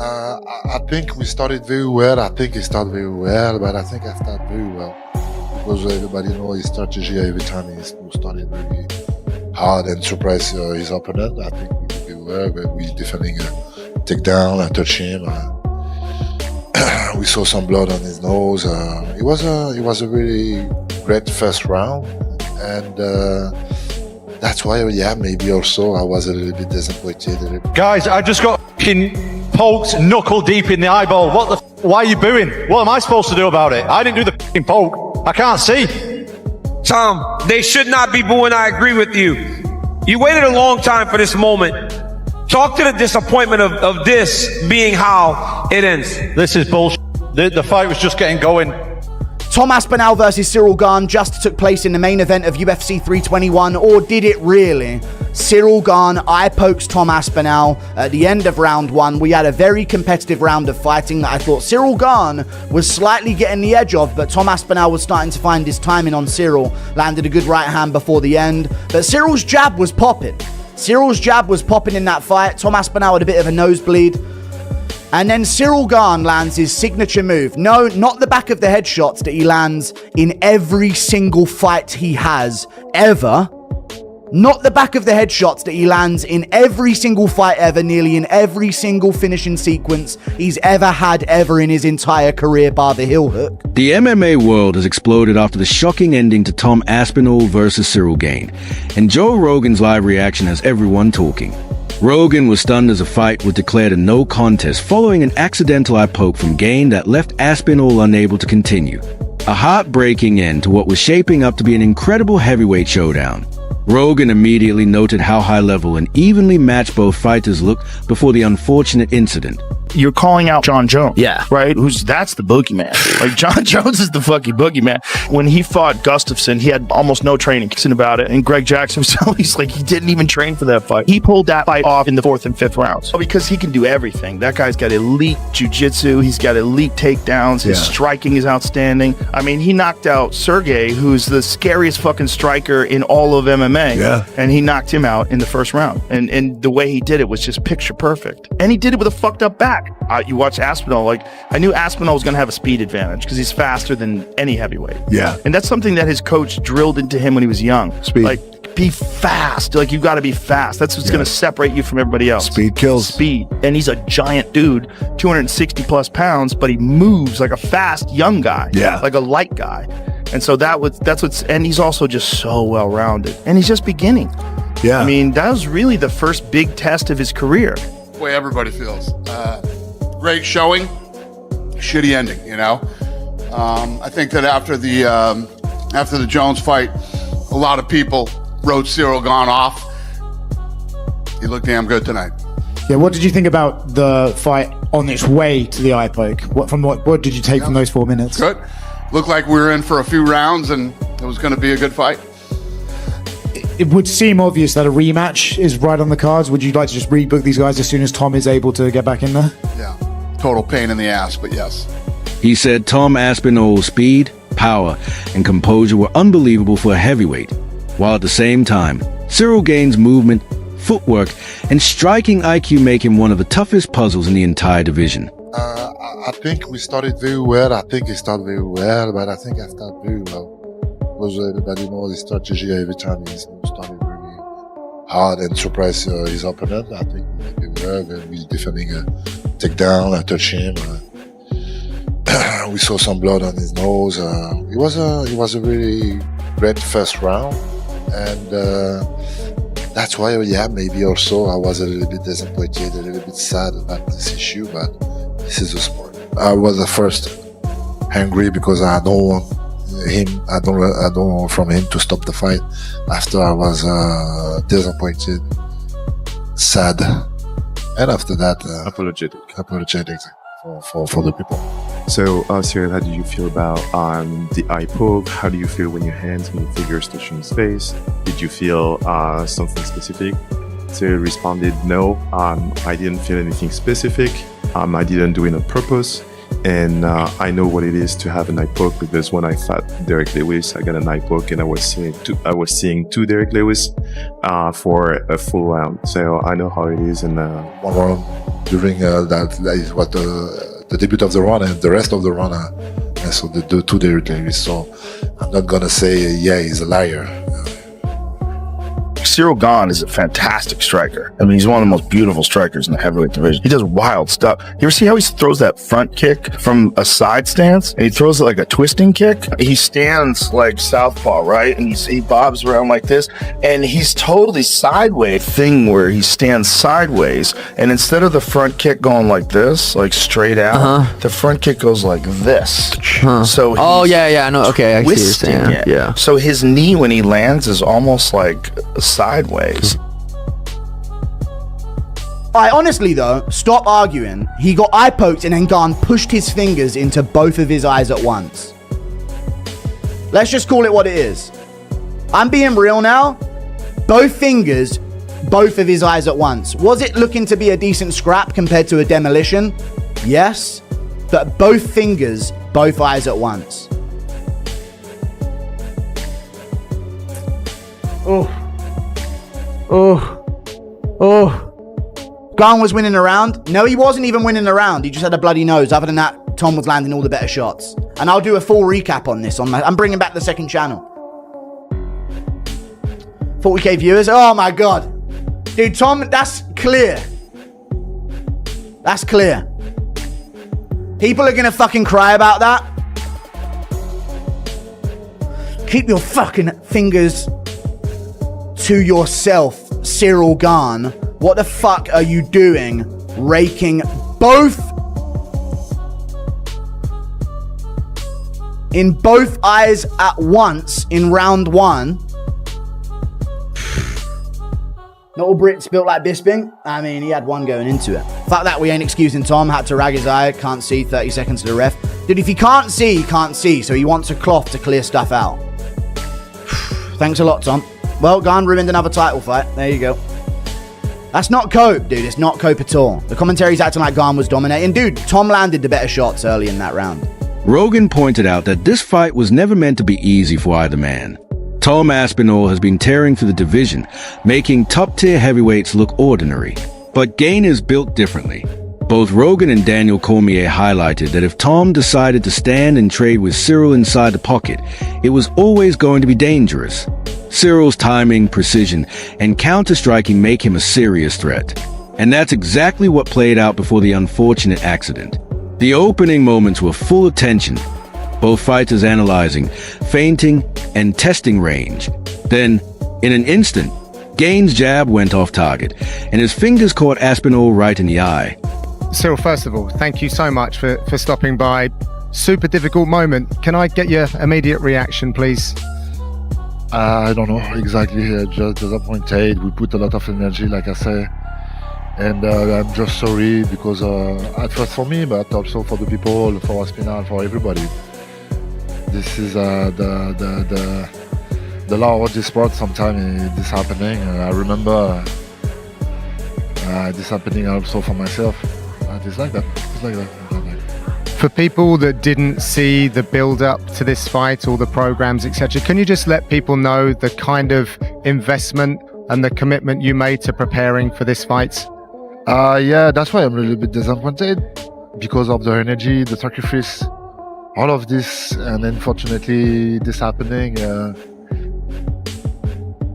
I think we started very well. I think he started very well, but I think I started very well because everybody knows his strategy every time he started very hard and surprised his opponent. I think we did very well, but we defending a takedown. I touched him. We saw some blood on his nose. It was a really great first round, and that's why, yeah, maybe also I was a little bit disappointed. Guys, I just got poked knuckle deep in the eyeball. Why are you booing? What am I supposed to do about it? I didn't do the poke. I can't see. Tom, they should not be booing. I agree with you. You waited a long time for this moment. Talk to the disappointment of this being how it ends. This is bullshit. The fight was just getting going. Tom Aspinall versus Ciryl Gane just took place in the main event of UFC 321, or did it really? Ciryl Gane eye-pokes Tom Aspinall at the end of round one. We had a very competitive round of fighting that I thought Ciryl Gane was slightly getting the edge of, but Tom Aspinall was starting to find his timing on Ciryl. Landed a good right hand before the end, but Cyryl's jab was popping. Cyryl's jab was popping in that fight. Tom Aspinall had a bit of a nosebleed. And then Ciryl Gane lands his signature move. No, not the back of the head shots that he lands in every single fight he has ever. Not the back of the head shots that he lands in every single fight ever, nearly in every single finishing sequence he's ever had ever in his entire career, bar the heel hook. The MMA world has exploded after the shocking ending to Tom Aspinall versus Ciryl Gane, and Joe Rogan's live reaction has everyone talking. Rogan was stunned as the fight was declared a no contest following an accidental eye poke from Gane that left Aspinall unable to continue. A heartbreaking end to what was shaping up to be an incredible heavyweight showdown. Rogan immediately noted how high level and evenly matched both fighters looked before the unfortunate incident. You're calling out Jon Jones. Yeah. Right? That's the boogeyman. Like, Jon Jones is the fucking boogeyman. When he fought Gustafson, he had almost no training about it. And Greg Jackson he's like, he didn't even train for that fight. He pulled that fight off in the 4th and 5th rounds. Because he can do everything. That guy's got elite jiu-jitsu. He's got elite takedowns. His striking is outstanding. I mean, he knocked out Sergey, who's the scariest fucking striker in all of MMA. Yeah. And he knocked him out in the first round. And the way he did it was just picture perfect. And he did it with a fucked up back. You watch Aspinall, like, I knew Aspinall was going to have a speed advantage because he's faster than any heavyweight. Yeah. And that's something that his coach drilled into him when he was young. Speed. Like, be fast. Like, you got to be fast. That's what's going to separate you from everybody else. Speed kills. Speed. And he's a giant dude, 260 plus pounds, but he moves like a fast young guy. Yeah. Like a light guy. And so and he's also just so well-rounded. And he's just beginning. Yeah. I mean, that was really the first big test of his career. The way everybody feels. Great showing, shitty ending, you know? I think that after the Jones fight, a lot of people wrote Ciryl Gane off. He looked damn good tonight. Yeah, what did you think about the fight on its way to the eye poke? What did you take from those 4 minutes? Good. Looked like we were in for a few rounds and it was going to be a good fight. It would seem obvious that a rematch is right on the cards. Would you like to just rebook these guys as soon as Tom is able to get back in there? Yeah. Total pain in the ass, but yes. He said Tom Aspinall's speed, power, and composure were unbelievable for a heavyweight, while at the same time, Ciryl Gane's movement, footwork, and striking IQ make him one of the toughest puzzles in the entire division. I think we started very well. I think he started very well, but I think I started very well. Because everybody knows his strategy every time he started really hard and surprised his opponent. I think we did very well. We defending a takedown. I touched him. We saw some blood on his nose. It was a really great first round, and that's why, yeah, maybe also I was a little bit disappointed, a little bit sad about this issue, but this is a sport. I was at first angry because I don't want from him to stop the fight. After I was disappointed, sad, and after that apologetic for the people. So, Ciryl, how did you feel about the eye poke? How do you feel when your hands and your fingers touch his face? Did you feel something specific? Ciryl responded, no, I didn't feel anything specific. I didn't do it on purpose. And I know what it is to have an eye poke, because when I fought Derek Lewis, I got an eye poke, and I was seeing two Derek Lewis for a full round. So I know how it is. And one round during that is what the debut of the run, and the rest of the run, I saw the two Derek Lewis. So I'm not gonna say he's a liar. Ciryl Gane is a fantastic striker. I mean, he's one of the most beautiful strikers in the heavyweight division. He does wild stuff. You ever see how he throws that front kick from a side stance? And he throws it like a twisting kick. He stands like southpaw, right? And he bobs around like this. And he's totally sideways thing where he stands sideways. And instead of the front kick going like this, like straight out, the front kick goes like this. So I know. Okay, I see what you're saying. It. Yeah. So his knee when he lands is almost like sideways. I honestly though, stop arguing. He got eye poked and then Gane pushed his fingers into both of his eyes at once. Let's just call it what it is. I'm being real now. Both fingers, both of his eyes at once. Was it looking to be a decent scrap compared to a demolition? Yes. But both fingers, both eyes at once. Gane was winning a round. No, he wasn't even winning a round. He just had a bloody nose. Other than that, Tom was landing all the better shots. And I'll do a full recap on this. I'm bringing back the second channel. 40k viewers. Oh my God. Dude, Tom, that's clear. That's clear. People are gonna fucking cry about that. Keep your fucking fingers to yourself, Ciryl Gane. What the fuck are you doing? Raking both in both eyes at once in round one. Not all Brits built like Bisping. I mean, he had one going into it. Fuck that, we ain't excusing Tom. Had to rag his eye. Can't see. 30 seconds to the ref. Dude, if he can't see, he can't see. So he wants a cloth to clear stuff out. Thanks a lot, Tom. Well, Gane ruined another title fight. There you go. That's not cope, dude. It's not cope at all. The commentary's acting like Gane was dominating. Dude, Tom landed the better shots early in that round. Rogan pointed out that this fight was never meant to be easy for either man. Tom Aspinall has been tearing through the division, making top-tier heavyweights look ordinary. But Gane is built differently. Both Rogan and Daniel Cormier highlighted that if Tom decided to stand and trade with Ciryl inside the pocket, it was always going to be dangerous. Cyryl's timing, precision, and counter-striking make him a serious threat. And that's exactly what played out before the unfortunate accident. The opening moments were full of tension, both fighters analyzing, feinting, and testing range. Then, in an instant, Gane's jab went off target, and his fingers caught Aspinall right in the eye. Ciryl, first of all, thank you so much for stopping by. Super difficult moment. Can I get your immediate reaction, please? I don't know exactly. Just disappointed. We put a lot of energy, like I say, and I'm just sorry because at first for me, but also for the people, for Aspinall, for everybody. This is the law of this sport. Sometimes this happening. I remember this happening also for myself. It's like that. It's like that. For people that didn't see the build-up to this fight, all the programs, etc., can you just let people know the kind of investment and the commitment you made to preparing for this fight? Yeah, that's why I'm a little bit disappointed, because of the energy, the sacrifice, all of this, and unfortunately this happening.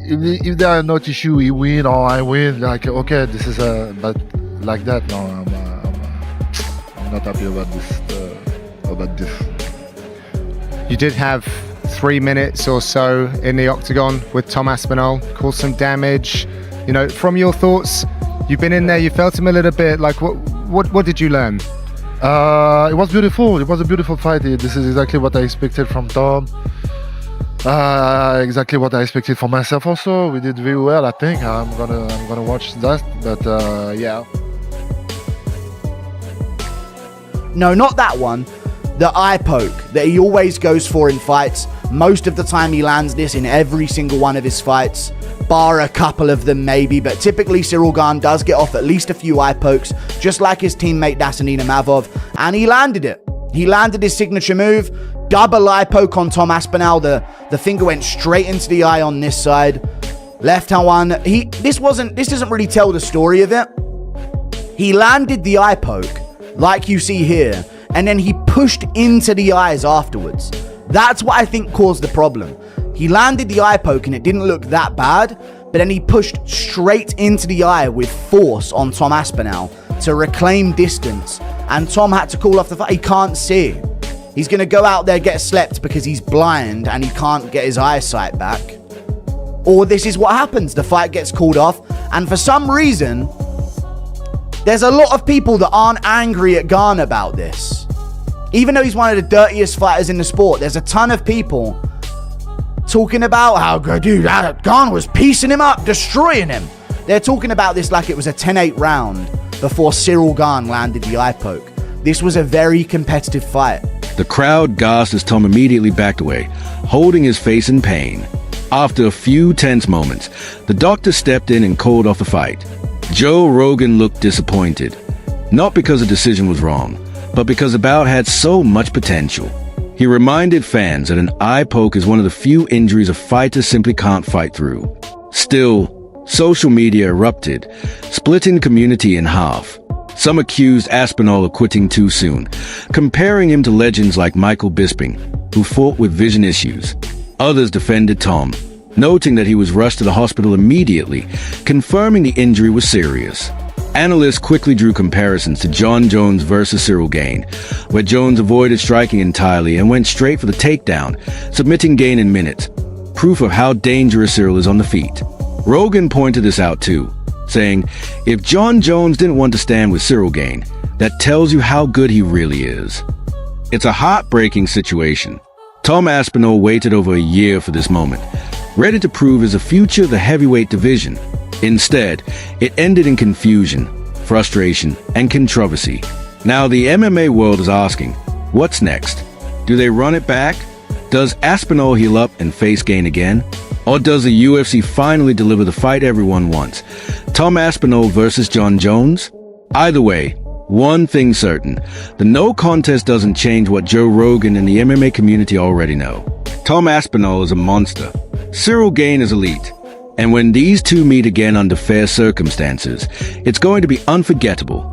If there are not issue, he win or I win, like okay, this is but like that, no, I'm not happy about this. You did have 3 minutes or so in the Octagon with Tom Aspinall, caused some damage. You know, from your thoughts, you've been in there, you felt him a little bit. Like, what did you learn? It was beautiful. It was a beautiful fight. This is exactly what I expected from Tom. Exactly what I expected for myself. Also, we did very well. I think I'm gonna watch that. But yeah. No, not that one. The eye poke that he always goes for in fights. Most of the time he lands this in every single one of his fights, bar a couple of them maybe, but typically Ciryl Gane does get off at least a few eye pokes, just like his teammate Dasanina Mavov, and he landed it. He landed his signature move, double eye poke on Tom Aspinall. The finger went straight into the eye on this side. Left hand one. This doesn't really tell the story of it. He landed the eye poke, like you see here, and then he pushed into the eyes afterwards. That's what I think caused the problem. He landed the eye poke and it didn't look that bad, but then he pushed straight into the eye with force on Tom Aspinall to reclaim distance, and Tom had to call off the fight. He can't see. He's going to go out there, get slept because he's blind and he can't get his eyesight back. Or this is what happens. The fight gets called off, and for some reason, there's a lot of people that aren't angry at Gane about this. Even though he's one of the dirtiest fighters in the sport, there's a ton of people talking about how, dude, Gane was piecing him up, destroying him. They're talking about this like it was a 10-8 round before Ciryl Gane landed the eye poke. This was a very competitive fight. The crowd gasped as Tom immediately backed away, holding his face in pain. After a few tense moments, the doctor stepped in and called off the fight. Joe Rogan looked disappointed, not because the decision was wrong, but because the bout had so much potential. He reminded fans that an eye poke is one of the few injuries a fighter simply can't fight through. Still, social media erupted, splitting the community in half. Some accused Aspinall of quitting too soon, comparing him to legends like Michael Bisping, who fought with vision issues. Others defended Tom, noting that he was rushed to the hospital immediately, confirming the injury was serious. Analysts quickly drew comparisons to Jon Jones versus Ciryl Gane, where Jones avoided striking entirely and went straight for the takedown, submitting Gane in minutes, proof of how dangerous Ciryl is on the feet. Rogan pointed this out too, saying, if Jon Jones didn't want to stand with Ciryl Gane, that tells you how good he really is. It's a heartbreaking situation. Tom Aspinall waited over a year for this moment, ready to prove his future the heavyweight division. Instead, it ended in confusion, frustration, and controversy. Now the MMA world is asking, what's next? Do they run it back? Does Aspinall heal up and face Gane again? Or does the UFC finally deliver the fight everyone wants? Tom Aspinall versus Jon Jones? Either way, one thing's certain, the no contest doesn't change what Joe Rogan and the MMA community already know. Tom Aspinall is a monster. Ciryl Gane is elite. And when these two meet again under fair circumstances, it's going to be unforgettable.